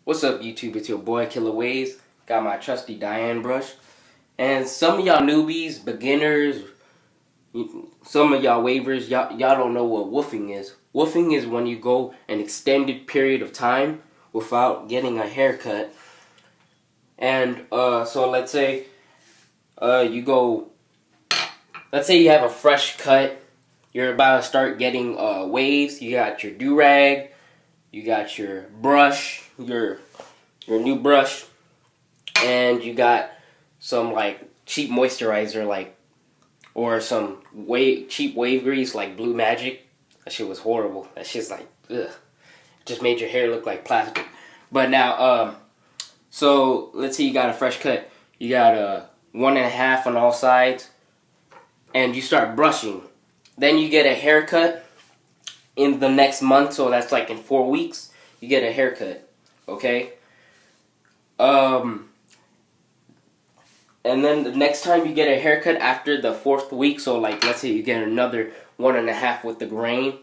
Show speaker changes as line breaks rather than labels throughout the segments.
What's up, YouTube? It's your boy Killer Waves. Got my trusty Diane brush. And some of y'all newbies, beginners, some of y'all wavers, y'all don't know what woofing is. Woofing is when you go an extended period of time without getting a haircut. And so let's say you go, let's say you have a fresh cut. You're about to start getting waves. You got your do-rag. You got your brush, your new brush, and you got some like cheap moisturizer, or some cheap wave grease like Blue Magic. That shit was horrible. That shit's like ugh. Just made your hair look like plastic. But now, so let's say you got a fresh cut. You got a 1.5 on all sides, and you start brushing. Then you get a haircut. In the next month, so that's like in 4 weeks, you get a haircut, okay? And then the next time you get a haircut after the 4th week, so like let's say you get another 1.5 with the grain,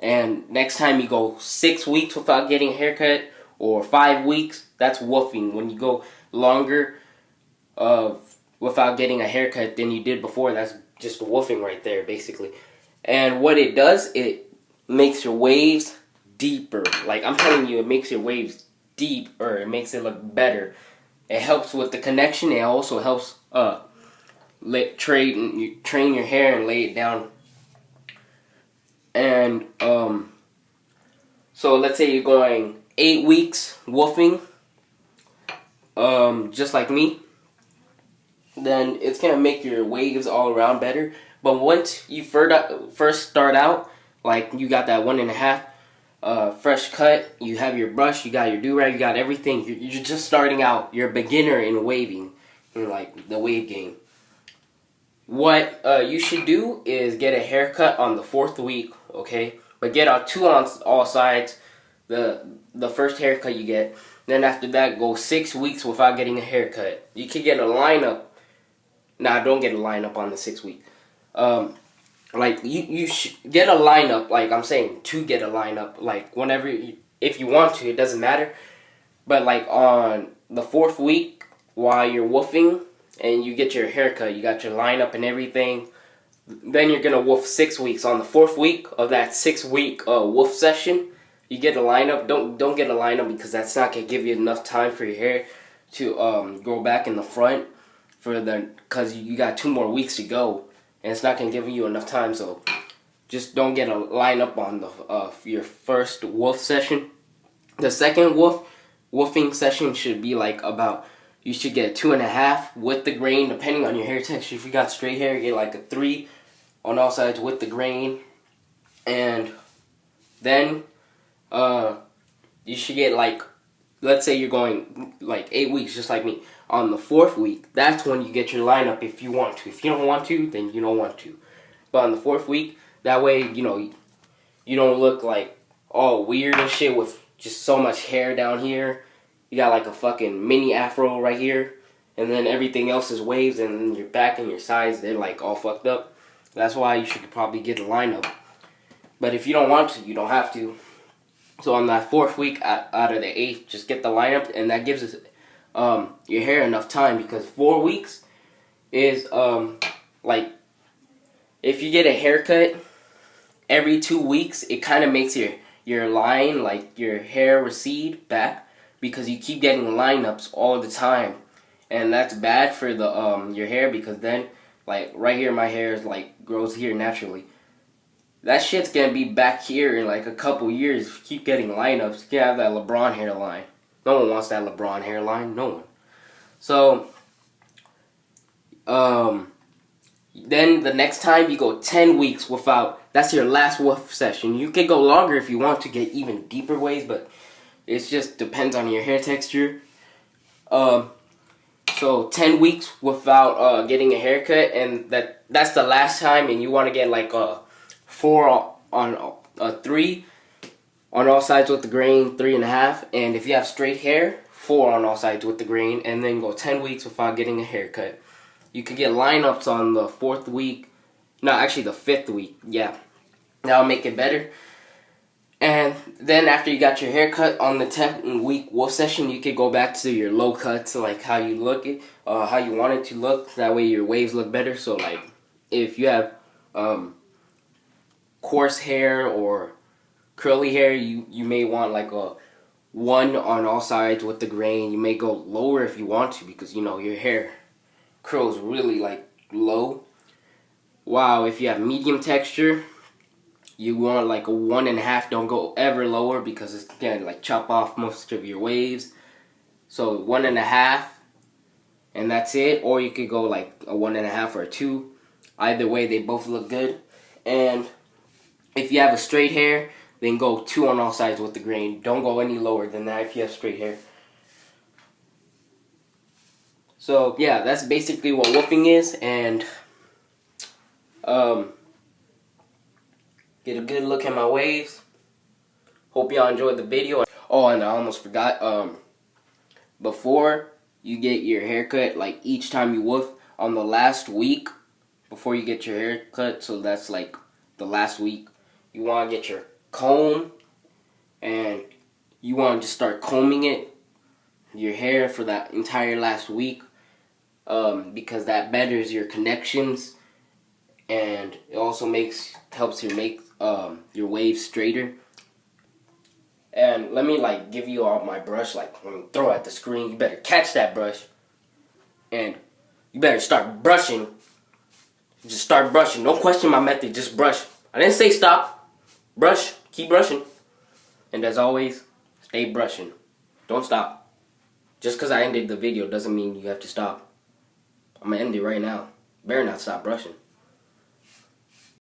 and next time you go 6 weeks without getting a haircut, or 5 weeks, that's woofing. When you go longer without getting a haircut than you did before, that's just woofing right there, basically. And what it does, it makes your waves deeper. Like, I'm telling you, it makes your waves deeper. It makes it look better. It helps with the connection. It also helps train your hair and lay it down. And so let's say you're going 8 weeks woofing, just like me. Then it's gonna make your waves all around better. But once you first start out, like you got that 1.5 fresh cut, you have your brush, you got your do-rag, you got everything. You're just starting out. You're a beginner in waving, in like the wave game. What you should do is get a haircut on the 4th week, okay? But get 2 on all sides. The first haircut you get. Then after that, go 6 weeks without getting a haircut. You can get a lineup. Nah, don't get a lineup on the 6th week. Like, you should get a lineup, like I'm saying, to get a lineup, like, whenever, if you want to, it doesn't matter, but, like, on the 4th week, while you're woofing, and you get your haircut, you got your lineup and everything, then you're gonna woof 6 weeks. On the 4th week of that 6-week woof session, you get a lineup. Don't get a lineup, because that's not gonna give you enough time for your hair to grow back in the front, because you got 2 more weeks to go. And it's not going to give you enough time, so just don't get a lineup on your first woof session. The second woofing session should be like you should get 2.5 with the grain, depending on your hair texture. If you got straight hair, you get like a 3 on all sides with the grain. And then you should get, like, let's say you're going like 8 weeks, just like me. On the 4th week, that's when you get your lineup if you want to. If you don't want to, then you don't want to. But on the 4th week, that way, you don't look like all weird and shit with just so much hair down here. You got like a fucking mini afro right here. And then everything else is waves, and then your back and your sides, they're like all fucked up. That's why you should probably get a lineup. But if you don't want to, you don't have to. So on that 4th week out of the 8th, just get the lineup, and that gives us your hair enough time, because 4 weeks is like, if you get a haircut every 2 weeks, it kind of makes your line, like your hair, recede back, because you keep getting lineups all the time, and that's bad for the your hair, because then, like, right here my hair is like grows here naturally. That shit's gonna be back here in like a couple years if you keep getting lineups. You can have that LeBron hairline. No one wants that LeBron hairline. No one. So, then the next time you go 10 weeks without, that's your last woof session. You can go longer if you want to get even deeper waves, but it just depends on your hair texture. So 10 weeks without getting a haircut, and that's the last time, and you want to get like a 4 on a 3 on all sides with the grain, 3.5, and if you have straight hair, 4 on all sides with the grain, and then go 10 weeks without getting a haircut. You can get lineups on the 4th week, no, actually the 5th week, yeah, that'll make it better. And then after you got your haircut on the 10-week wolf session, you could go back to your low cuts, like how you look it, how you want it to look. That way your waves look better. So like if you have coarse hair or curly hair, you may want like a 1 on all sides with the grain. You may go lower if you want to, because you know your hair curls really like low. Wow, if you have medium texture, you want like a 1.5. Don't go ever lower, because it's gonna like chop off most of your waves. So 1.5, and that's it. Or you could go like a 1.5 or a 2. Either way, they both look good. And if you have a straight hair, then go 2 on all sides with the grain. Don't go any lower than that if you have straight hair. So yeah, that's basically what wolfing is, and get a good look at my waves. Hope y'all enjoyed the video. Oh, and I almost forgot, before you get your haircut, like each time you wolf, on the last week before you get your haircut, so that's like the last week, you want to get your comb, and you want to just start combing your hair for that entire last week, because that betters your connections, and it also helps you make your waves straighter. And let me like give you all my brush, like when you throw at the screen, you better catch that brush, and you better start brushing. Just start brushing. Don't question my method, just brush. I didn't say stop. Brush. Keep brushing. And as always, stay brushing. Don't stop. Just because I ended the video doesn't mean you have to stop. I'm going to end it right now. Better not stop brushing.